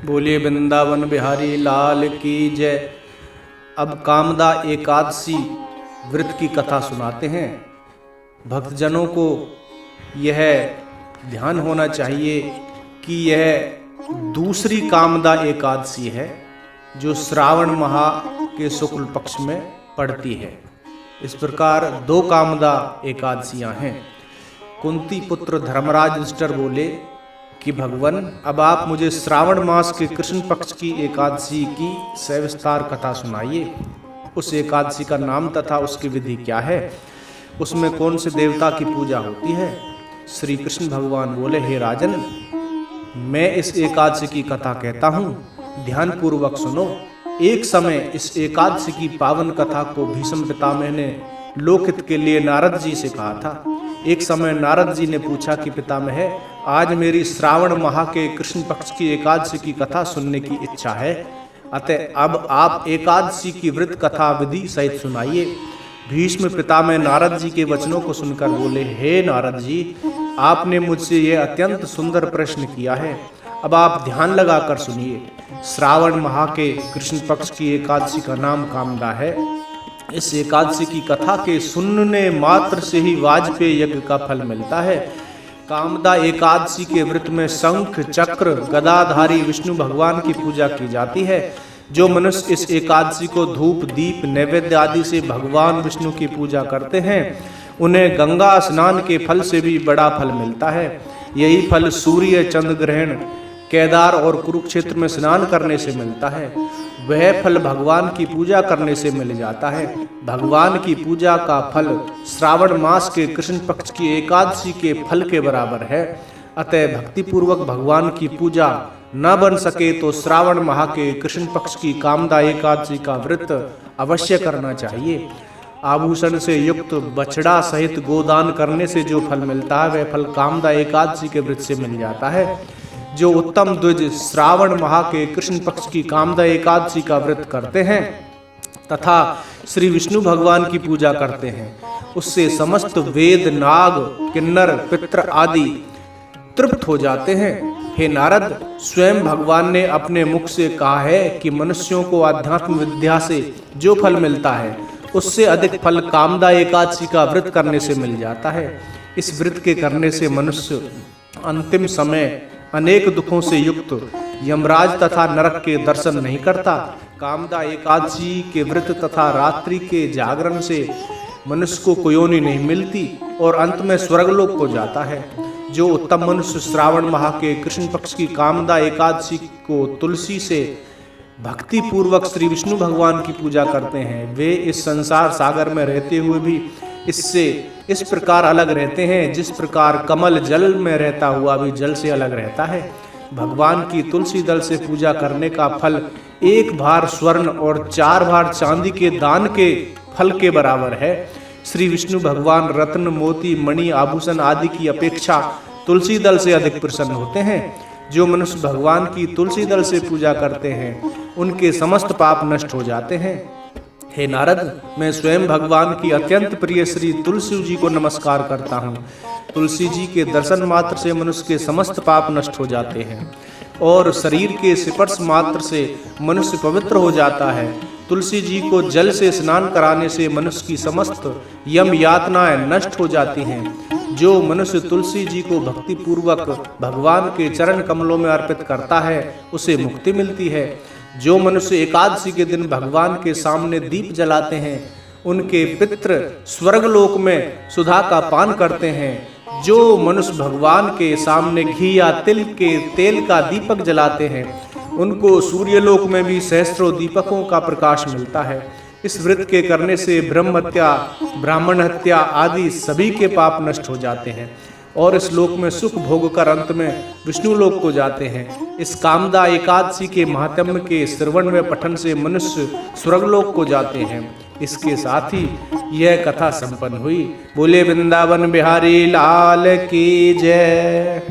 बोलिए वृंदावन बिहारी लाल की जय। अब कामदा एकादशी व्रत की कथा सुनाते हैं। भक्तजनों को यह ध्यान होना चाहिए कि यह दूसरी कामदा एकादशी है जो श्रावण माह के शुक्ल पक्ष में पड़ती है। इस प्रकार दो कामदा एकादशियां हैं। कुंती पुत्र धर्मराज युधिष्ठिर बोले कि भगवान, अब आप मुझे श्रावण मास के कृष्ण पक्ष की एकादशी की सविस्तार कथा सुनाइए। उस एकादशी का नाम तथा उसकी विधि क्या है, उसमें कौन से देवता की पूजा होती है। श्री कृष्ण भगवान बोले, हे राजन, मैं इस एकादशी की कथा कहता हूँ, ध्यान पूर्वक सुनो। एक समय इस एकादशी की पावन कथा को भीष्म पितामह ने लोकहित के लिए नारद जी से कहा था। एक समय नारद जी ने पूछा कि पितामह, आज मेरी श्रावण माह के कृष्ण पक्ष की एकादशी की कथा सुनने की इच्छा है, अतः अब आप एकादशी की व्रत कथा विधि सहित सुनाइए। भीष्म पितामह नारद जी के वचनों को सुनकर बोले, हे नारद जी, आपने मुझसे यह अत्यंत सुंदर प्रश्न किया है। अब आप ध्यान लगाकर सुनिए। श्रावण माह के कृष्ण पक्ष की एकादशी का नाम कामदा है। इस एकादशी की कथा के सुनने मात्र से ही वाजपेय यज्ञ का फल मिलता है। कामदा एकादशी के व्रत में शंख चक्र गदाधारी विष्णु भगवान की पूजा की जाती है। जो मनुष्य इस एकादशी को धूप दीप नैवेद्य आदि से भगवान विष्णु की पूजा करते हैं, उन्हें गंगा स्नान के फल से भी बड़ा फल मिलता है। यही फल सूर्य चंद्र ग्रहण, केदार और कुरुक्षेत्र में स्नान करने से मिलता है। वह फल भगवान की पूजा करने से मिल जाता है। भगवान की पूजा का फल श्रावण मास के कृष्ण पक्ष की एकादशी के फल के बराबर है। अतः भक्ति पूर्वक भगवान की पूजा न बन सके तो श्रावण माह के कृष्ण पक्ष की कामदा एकादशी का व्रत अवश्य करना चाहिए। आभूषण से युक्त बछड़ा सहित गोदान करने से जो फल मिलता है, वह फल कामदा एकादशी के व्रत से मिल जाता है। जो उत्तम द्विज श्रावण माह के कृष्ण पक्ष की कामदा एकादशी का व्रत करते हैं तथा श्री विष्णु भगवान की पूजा करते हैं, उससे समस्त वेद नाग किन्नर पितृ आदि तृप्त हो जाते हैं। हे नारद, स्वयं भगवान ने अपने मुख से कहा है कि मनुष्यों को आध्यात्म विद्या से जो फल मिलता है, उससे अधिक फल कामदा एकादशी का व्रत करने से मिल जाता है। इस व्रत के करने से मनुष्य अंतिम समय अनेक दुखों से युक्त यमराज तथा नरक के दर्शन नहीं करता। कामदा एकादशी के व्रत तथा रात्रि के जागरण से मनुष्य को कोई योनि नहीं मिलती और अंत में स्वर्गलोक को जाता है। जो उत्तम मनुष्य श्रावण माह के कृष्ण पक्ष की कामदा एकादशी को तुलसी से भक्ति पूर्वक श्री विष्णु भगवान की पूजा करते हैं, वे इस संसार सागर में रहते हुए भी इससे इस प्रकार अलग रहते हैं जिस प्रकार कमल जल में रहता हुआ भी जल से अलग रहता है। भगवान की तुलसी दल से पूजा करने का फल 1 भार स्वर्ण और 4 भार चांदी के दान के फल के बराबर है। श्री विष्णु भगवान रत्न मोती मणि आभूषण आदि की अपेक्षा तुलसी दल से अधिक प्रसन्न होते हैं। जो मनुष्य भगवान की तुलसी दल से पूजा करते हैं, उनके समस्त पाप नष्ट हो जाते हैं। हे नारद, मैं स्वयं भगवान की अत्यंत प्रिय श्री तुलसी जी को नमस्कार करता हूँ। तुलसी जी के दर्शन मात्र से मनुष्य के समस्त पाप नष्ट हो जाते हैं और शरीर के स्पर्श मात्र से मनुष्य पवित्र हो जाता है। तुलसी जी को जल से स्नान कराने से मनुष्य की समस्त यम यातनाएं नष्ट हो जाती हैं। जो मनुष्य तुलसी जी को भक्ति पूर्वक भगवान के चरण कमलों में अर्पित करता है, उसे मुक्ति मिलती है। जो मनुष्य एकादशी के दिन भगवान के सामने दीप जलाते हैं, उनके पितृ स्वर्गलोक में सुधा का पान करते हैं। जो मनुष्य भगवान के सामने घी या तिल के तेल का दीपक जलाते हैं, उनको सूर्यलोक में भी सहस्त्रों दीपकों का प्रकाश मिलता है। इस व्रत के करने से ब्रह्म हत्या, ब्राह्मण हत्या आदि सभी के पाप नष्ट हो जाते हैं और इस लोक में सुख भोग कर अंत में विष्णु लोक को जाते हैं। इस कामदा एकादशी के महात्म्य के श्रवण व पठन से मनुष्य स्वर्गलोक को जाते हैं। इसके साथ ही यह कथा संपन्न हुई। बोले वृंदावन बिहारी लाल की जय।